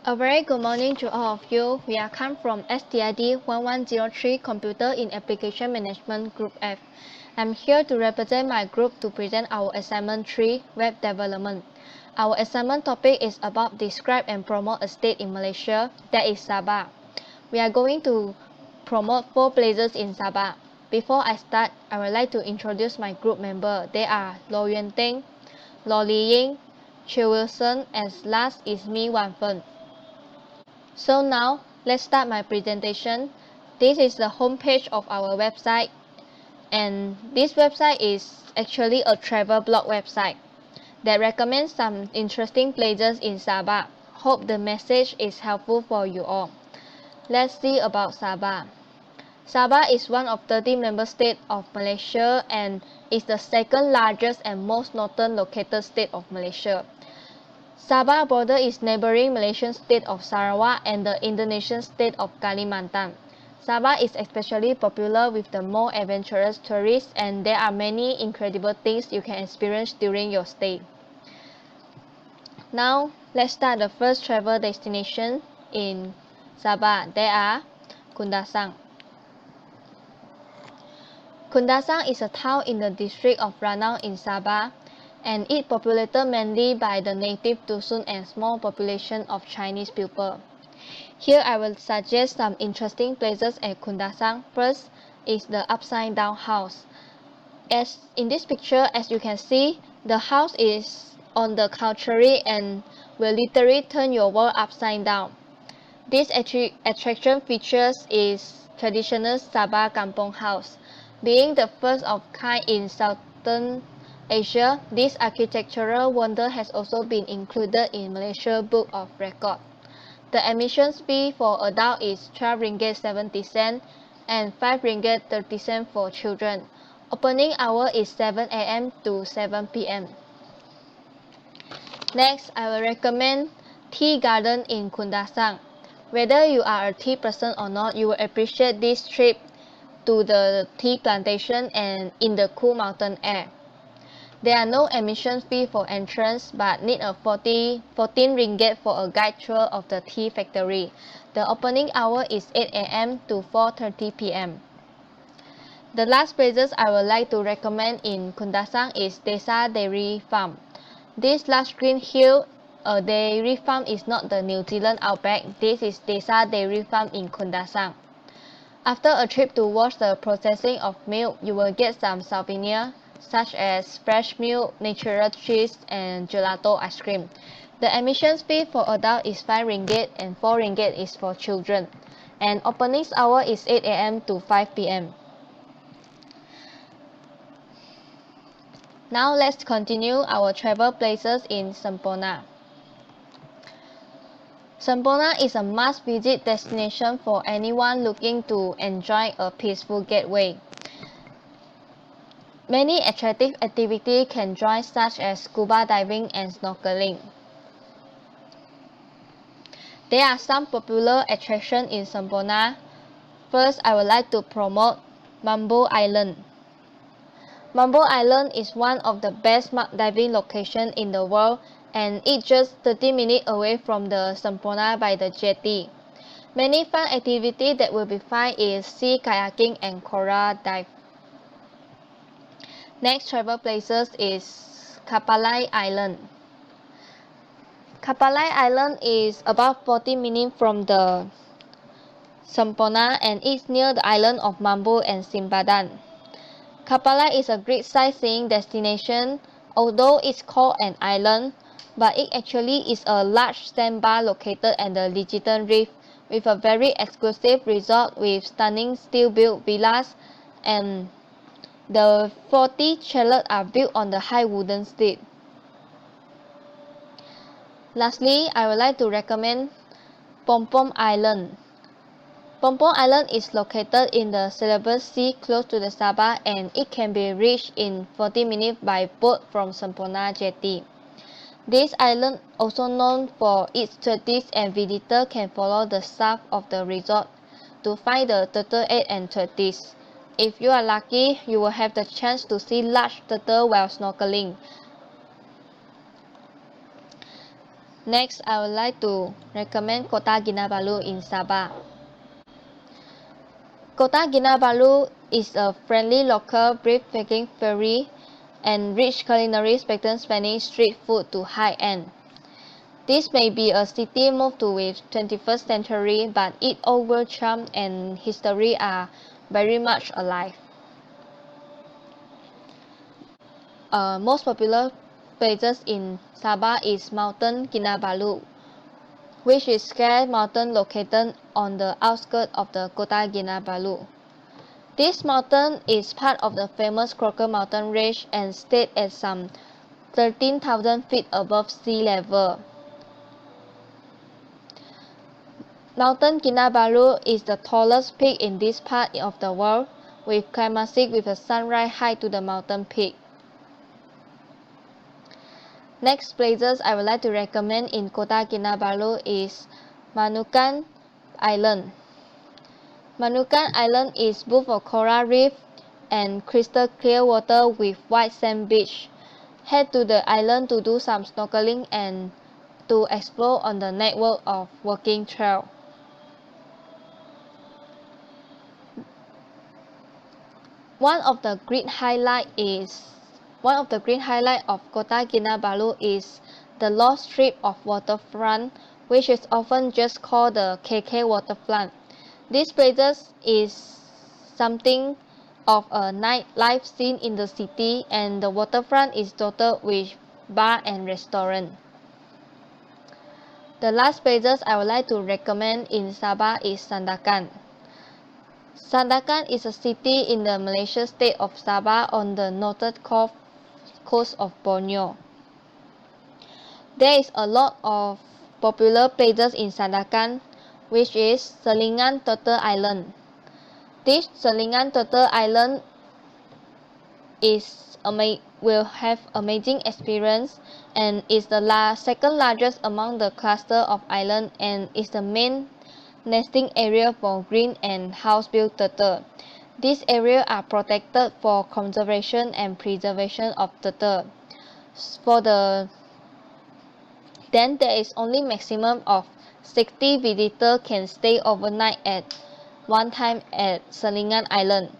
A very good morning to all of you. We are come from STID 1103 Computer in Application Management Group F. I'm here to represent my group to present our assignment 3, Web Development. Our assignment topic is about describe and promote a state in Malaysia, that is Sabah. We are going to promote 4 places in Sabah. Before I start, I would like to introduce my group member. They are Lo Yuan Teng, Lo Li Ying, Che Wilson, and last is me Wan Fen. So now, let's start my presentation. This is the homepage of our website, and this website is actually a travel blog website that recommends some interesting places in Sabah. Hope the message is helpful for you all. Let's see about Sabah. Sabah is one of 30 member states of Malaysia and is the second largest and most northern located state of Malaysia. Sabah border is neighboring Malaysian state of Sarawak and the Indonesian state of Kalimantan. Sabah is especially popular with the more adventurous tourists, and there are many incredible things you can experience during your stay. Now, let's start the first travel destination in Sabah. They are Kundasang. Kundasang is a town in the district of Ranau in Sabah, and it populated mainly by the native Dusun and small population of Chinese people. Here I will suggest some interesting places at Kundasang. First is the upside down house. As in this picture, as you can see, the house is on the contrary and will literally turn your world upside down. This attraction features is traditional Sabah Kampong house. Being the first of kind in Southern Asia, this architectural wonder has also been included in Malaysia Book of Record. The admission fee for adult is 12 ringgit 70 cents and 5 ringgit 30 cents for children. Opening hour is 7 a.m. to 7 p.m. Next, I will recommend Tea Garden in Kundasang. Whether you are a tea person or not, you will appreciate this trip to the tea plantation and in the cool mountain air. There are no admission fee for entrance, but need a 14 ringgit for a guide tour of the tea factory. The opening hour is 8 a.m. to 4:30 p.m. The last places I would like to recommend in Kundasang is Desa Dairy Farm. This large green hill dairy farm is not the New Zealand outback. This is Desa Dairy Farm in Kundasang. After a trip to watch the processing of milk, you will get some souvenirs such as fresh milk, natural cheese, and gelato ice cream. The admission fee for adult is 5 ringgit and 4 ringgit is for children. And opening hour is 8 a.m. to 5 p.m. Now let's continue our travel places in Semporna. Semporna is a must-visit destination for anyone looking to enjoy a peaceful getaway. Many attractive activities can join such as scuba diving and snorkeling. There are some popular attractions in Semporna. First, I would like to promote Mambo Island. Mambo Island is one of the best diving locations in the world, and it's just 30 minutes away from the Semporna by the jetty. Many fun activities that will be fun is sea kayaking and coral dive. Next travel places is Kapalai Island. Kapalai Island is about 40 minutes from the Semporna and is near the island of Mambo and Simpadan. Kapalai is a great sightseeing destination, although it's called an island, but it actually is a large sandbar located at the Ligitan Reef with a very exclusive resort with stunning steel-built villas, and the 40 chalets are built on the high wooden seat. Lastly, I would like to recommend Pompom Island. Pompom Island is located in the Celebes Sea close to the Sabah, and it can be reached in 40 minutes by boat from Semporna Jetty. This island, also known for its tortoise, and visitors can follow the staff of the resort to find the turtle egg and tortoise. If you are lucky, you will have the chance to see large turtle while snorkeling. Next, I would like to recommend Kota Kinabalu in Sabah. Kota Kinabalu is a friendly local, breathtaking ferry and rich culinary spectrum spanning street food to high-end. This may be a city moved to with 21st century, but its old charm and history are very much alive. Most popular places in Sabah is Mountain Kinabalu, which is scarce mountain located on the outskirts of the Kota Kinabalu. This mountain is part of the famous Crocker Mountain Range and stays at some 13,000 feet above sea level. Mountain Kinabalu is the tallest peak in this part of the world, with climatic with a sunrise high to the mountain peak. Next places I would like to recommend in Kota Kinabalu is Manukan Island. Manukan Island is both a coral reef and crystal clear water with white sand beach. Head to the island to do some snorkeling and to explore on the network of walking trail. One of the great highlights of Kota Kinabalu is the lost strip of waterfront, which is often just called the KK waterfront. This place is something of a nightlife scene in the city, and the waterfront is dotted with bar and restaurant. The last places I would like to recommend in Sabah is Sandakan. Sandakan is a city in the Malaysian state of Sabah on the northern coast of Borneo. There is a lot of popular places in Sandakan, which is Selingan Turtle Island. This Selingan Turtle Island will have amazing experience and is the second largest among the cluster of islands and is the main nesting area for green and house-built turtle. These areas are protected for conservation and preservation of turtle. Then there is only maximum of 60 visitors can stay overnight at one time at Selingan Island.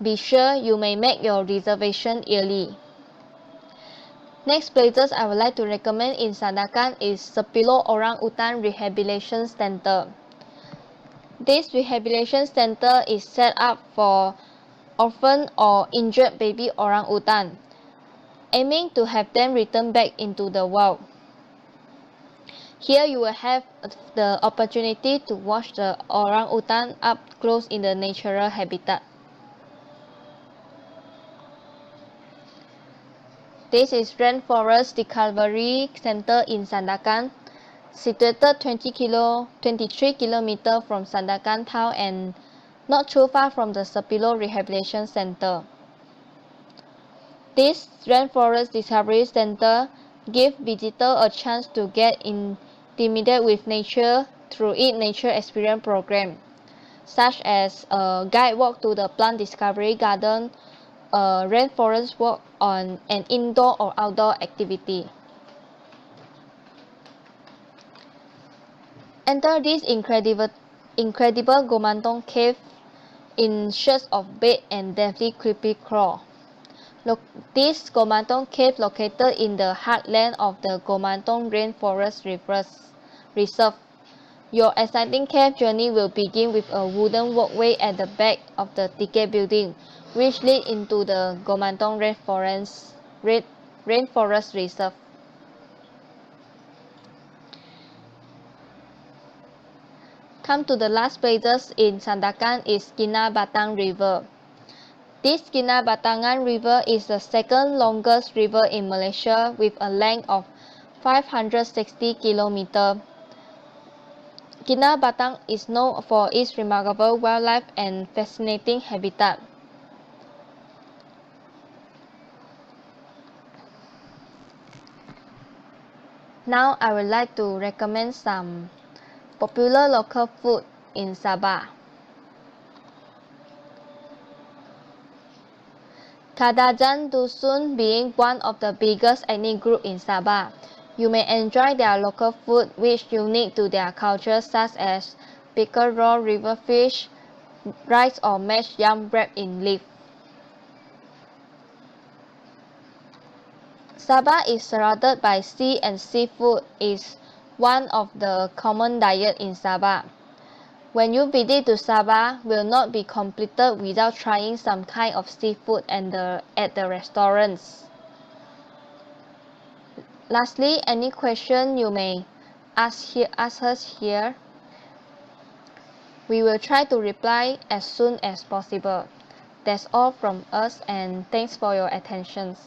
Be sure you may make your reservation early. Next places I would like to recommend in Sandakan is Sepilo Orang Utan Rehabilitation Center. This rehabilitation center is set up for orphan or injured baby orang utan, aiming to have them return back into the wild. Here you will have the opportunity to watch the orang utan up close in the natural habitat. This is Rainforest Recovery Center in Sandakan, situated 23 km from Sandakan town and not too far from the Sepilo Rehabilitation Center. This Rainforest Discovery Center gives visitors a chance to get intimate with nature through its nature experience program, such as a guide walk to the plant discovery garden, a rainforest walk on an indoor or outdoor activity. Enter this incredible Gomantong cave in search of bait and deadly creepy crawl. This Gomantong cave located in the heartland of the Gomantong Rainforest Reserve. Your exciting cave journey will begin with a wooden walkway at the back of the ticket building, which leads into the Gomantong Rainforest Reserve. Come to the last places in Sandakan is Kinabatangan River. This Kinabatangan River is the second longest river in Malaysia with a length of 560 km. Kinabatangan is known for its remarkable wildlife and fascinating habitat. Now I would like to recommend some popular local food in Sabah. Kadazan Dusun being one of the biggest ethnic groups in Sabah, You may enjoy their local food which is unique to their culture, such as pickled raw river fish, rice or mashed yam wrapped in leaf. Sabah is surrounded by sea, and seafood is one of the common diet in Sabah. When you visit to Sabah, will not be completed without trying some kind of seafood at the restaurants. Lastly, any question you may ask us here. We will try to reply as soon as possible. That's all from us, and thanks for your attention.